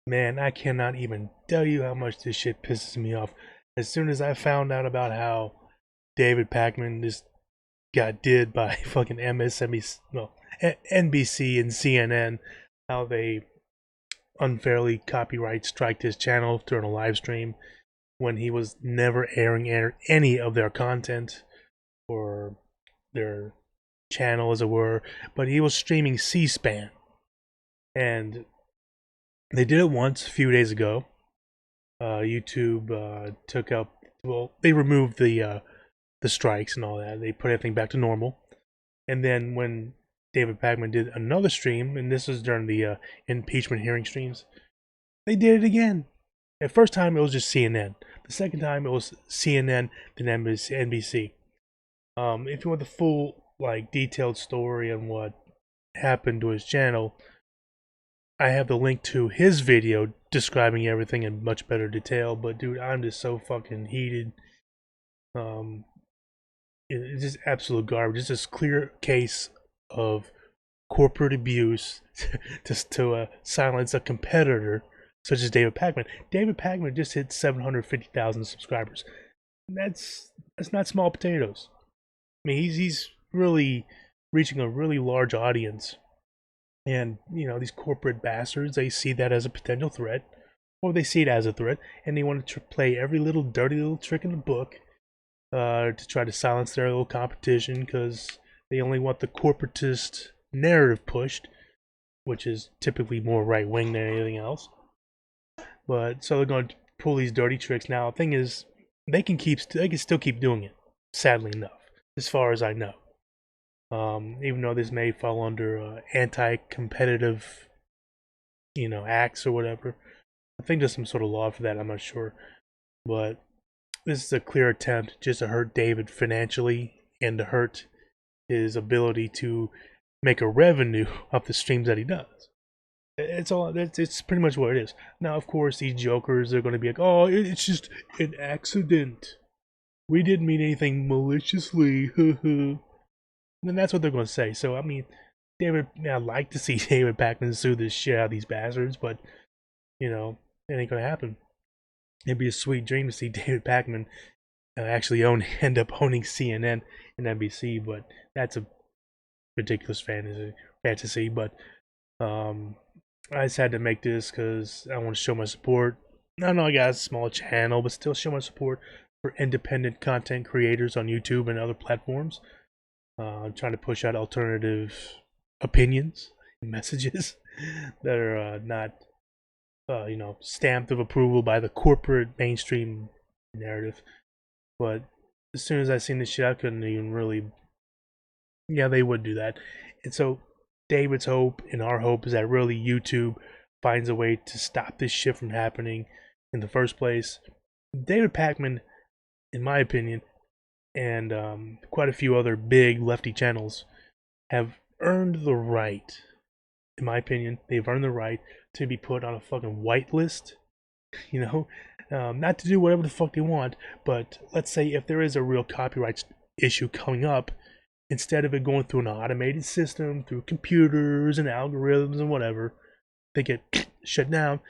Man, I cannot even tell you how much this shit pisses me off. As soon as I found out about how David Pakman just got did by fucking MSNBC, well, NBC and CNN, how they unfairly copyright striked his channel during a live stream when he was never airing any of their content or their channel, as it were, but he was streaming C-SPAN, and they did it once a few days ago. YouTube took out, well, they removed the strikes and all that. They put everything back to normal. And then when David Pakman did another stream, and this was during the impeachment hearing streams, they did it again. The first time it was just CNN. The second time it was CNN, then NBC. If you want the full, like, detailed story on what happened to his channel, I have the link to his video describing everything in much better detail. But dude, I'm just so fucking heated. Um, it's just absolute garbage. It's just clear case of corporate abuse to silence a competitor such as David Pakman. David Pakman just hit 750,000 subscribers. That's not small potatoes. I mean, he's really reaching a really large audience, and these corporate bastards, they see that as a potential threat, or they see it as a threat, and they want to play every little dirty little trick in the book to try to silence their little competition, because they only want the corporatist narrative pushed, which is typically more right wing than anything else. But so they're going to pull these dirty tricks. Now, the thing is, they can still keep doing it. Sadly enough, as far as I know, even though this may fall under anti-competitive, acts or whatever. I think there's some sort of law for that. I'm not sure, but this is a clear attempt just to hurt David financially and to hurt his ability to make a revenue off the streams that he does. It's pretty much what it is. Now, of course, these jokers are going to be like, "Oh, it's just an accident. We didn't mean anything maliciously." And that's what they're going to say. So, I mean, I'd like to see David Pakman sue this shit out of these bastards, but it ain't going to happen. It'd be a sweet dream to see David Pakman actually end up owning CNN and NBC, but that's a ridiculous fantasy. But I just had to make this because I want to show my support. I know I got a small channel, but still show my support for independent content creators on YouTube and other platforms. I'm trying to push out alternative opinions and messages that are not, stamped of approval by the corporate mainstream narrative. But as soon as I seen this shit, I couldn't even really. Yeah, they would do that, and so David's hope and our hope is that really YouTube finds a way to stop this shit from happening in the first place. David Pakman, in my opinion, and quite a few other big lefty channels have earned the right, in my opinion, they've earned the right to be put on a fucking whitelist. Not to do whatever the fuck they want, but let's say if there is a real copyright issue coming up, instead of it going through an automated system, through computers and algorithms and whatever, they get shut down.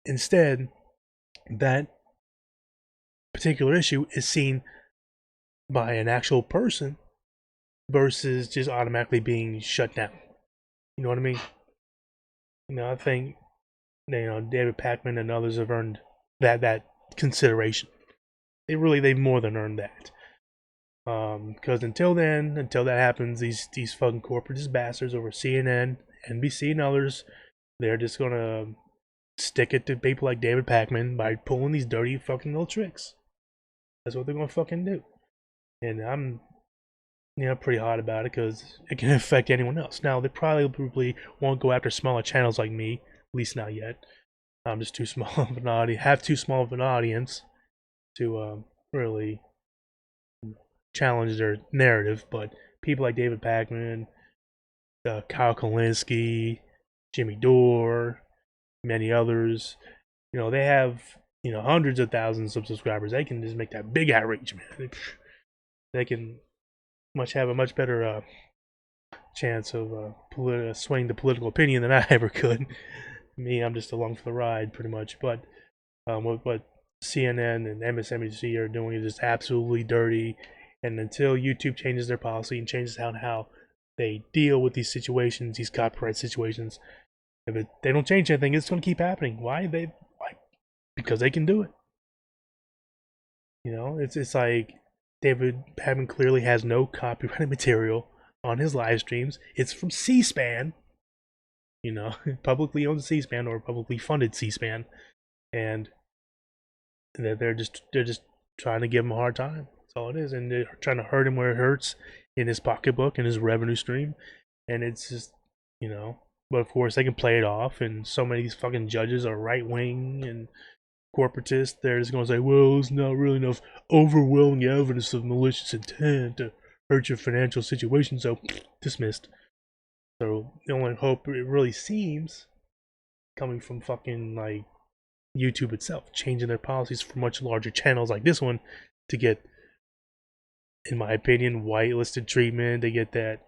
Instead, that particular issue is seen by an actual person versus just automatically being shut down. You know what I mean? I think David Pakman and others have earned that consideration. They've more than earned that. Because until that happens, these fucking corporatist bastards over CNN, NBC, and others, they're just gonna stick it to people like David Pakman by pulling these dirty fucking little tricks. That's what they're gonna fucking do. And I'm pretty hot about it because it can affect anyone else. Now, they probably won't go after smaller channels like me, at least not yet. I'm just too small of an audience, have too small of an audience to really challenge their narrative. But people like David Pakman, Kyle Kalinske, Jimmy Dore, many others, they have hundreds of thousands of subscribers. They can just make that big outreach, man. They can have a much better chance of swaying the political opinion than I ever could. Me, I'm just along for the ride, pretty much. But what CNN and MSNBC are doing is just absolutely dirty. And until YouTube changes their policy and changes how they deal with these situations, these copyright situations, if they don't change anything, it's going to keep happening. Why? Because they can do it. You know, it's like David Pakman clearly has no copyrighted material on his live streams. It's from C-SPAN, you know, publicly owned C-SPAN or publicly funded C-SPAN, and they're just trying to give him a hard time. That's all it is, and they're trying to hurt him where it hurts in his pocketbook and his revenue stream, and it's just, you know. But of course, they can play it off, and so many of these fucking judges are right wing and corporatists. They're just gonna say, "Well, there's not really enough overwhelming evidence of malicious intent to hurt your financial situation," so dismissed. So the only hope it really seems coming from fucking like YouTube itself, changing their policies for much larger channels like this one to get, in my opinion, whitelisted treatment. They get that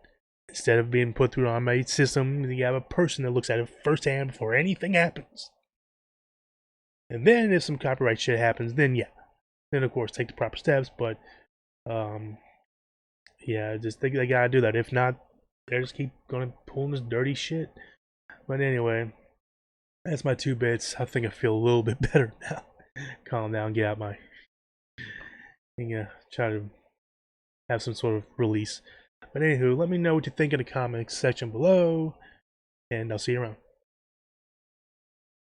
instead of being put through an automated system, you have a person that looks at it firsthand before anything happens. And then if some copyright shit happens, then yeah, then of course take the proper steps. But yeah, just they gotta do that. If not, they just keep going pulling this dirty shit. But anyway, that's my 2 bits. I think I feel a little bit better now. Calm down, get out my. Yeah, try to have some sort of release. But anywho, let me know what you think in the comments section below, and I'll see you around.